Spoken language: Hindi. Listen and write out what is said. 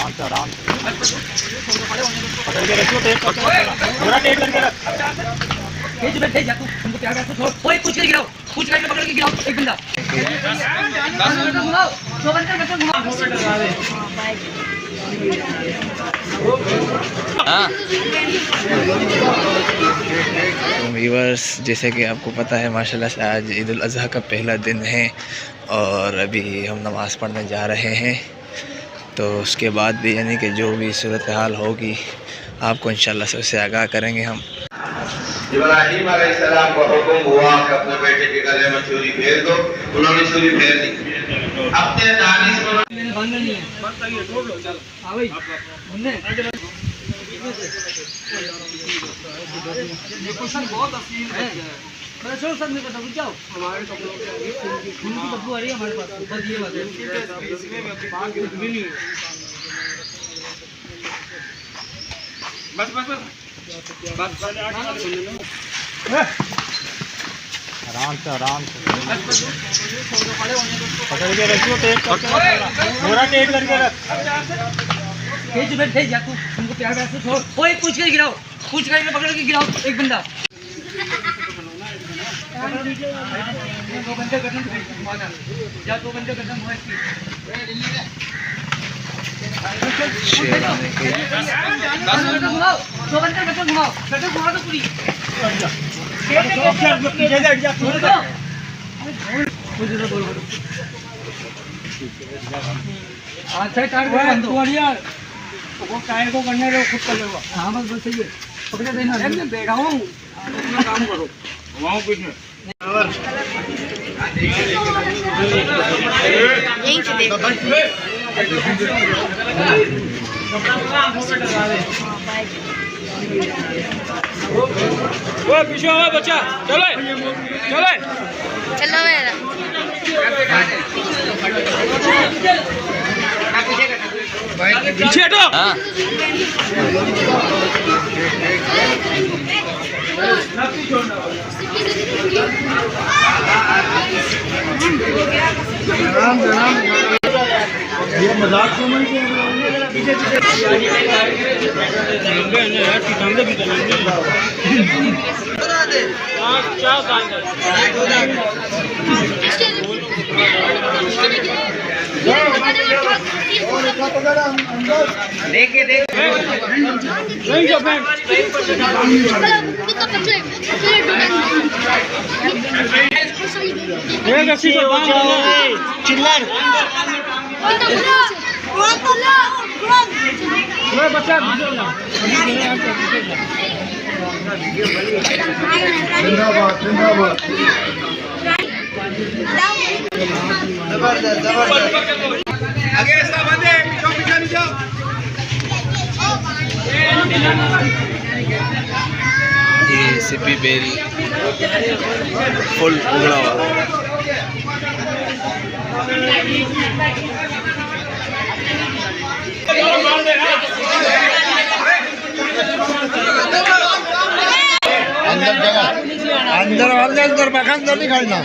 आराम से पकड़ के रखो, टेप पूरा टेप करके रख। भेज जा तू, तुमको प्यार करता छोड़। ओए कुछ कर गिराओ, कुछ करके पकड़ के गिराओ एक बंदा। 10 मिनट घुमाओ, 2 घंटे घुमाओ। हाँ तो व्यूअर्स, जैसे कि आपको पता है माशाल्लाह से आज ईद उल अज़हा का पहला दिन है और अभी हम नमाज़ पढ़ने जा रहे हैं। तो उसके बाद भी यानी कि जो भी सूरत हाल होगी आपको इंशाल्लाह से उससे आगाह करेंगे हम। इब्राहीम अलैहिस्सलाम को हुक्म हुआ कि अपने बेटे के गले में छुरी फेर दो, उन्होंने छुरी फेर दी। अपने 40 मैंने बांधना नहीं है, बस आइए छोड़ लो। चल हां भाई मुन्ने ये क्वेश्चन बहुत असीम है। मैं छोड़ सकते हो, रुक जाओ। हमारे कपड़ों की खून की बदबू आ रही है हमारे पास, बस ये बात है। इसमें बात कुछ भी नहीं है। बस बस बस आराम से पकड़ के रखो, टेप पूरा टेप करके रख। भेज जा तू, तुमको प्यार करता छोड़। ओए कुछ कर गिराओ, कुछ करके पकड़ के गिराओ एक बंदा। 2 घंटे खत्म घुमाना या 2 घंटे खत्म हुआ इसकी। 10 मिनट घुमाओ, 2 घंटे खत्म घुमाओ, खत्म घुमा दो पूरी। अच्छा टायर को बंद कर यार, वो टायर को करने दो, खुद कर लेगा। हाँ बस बस सही है, पकड़ देना। मैं बैठा हूँ, अपना काम करो। वहाँ कुछ नहीं वो पीछे हुआ बच्चा। चलो चलो चलो मेरा पीछे हटो। हाँ ये मजाक समझ के देखे चिल्लर बच्चा जिंदाबाद जिंदाबाद। आगे रास्ता बंद है, पीछे पीछे नहीं जाओ। ये सिपी बेल फुल उगड़ा हुआ। अंदर जगह अंदर बैठा, अंदर नहीं खाना।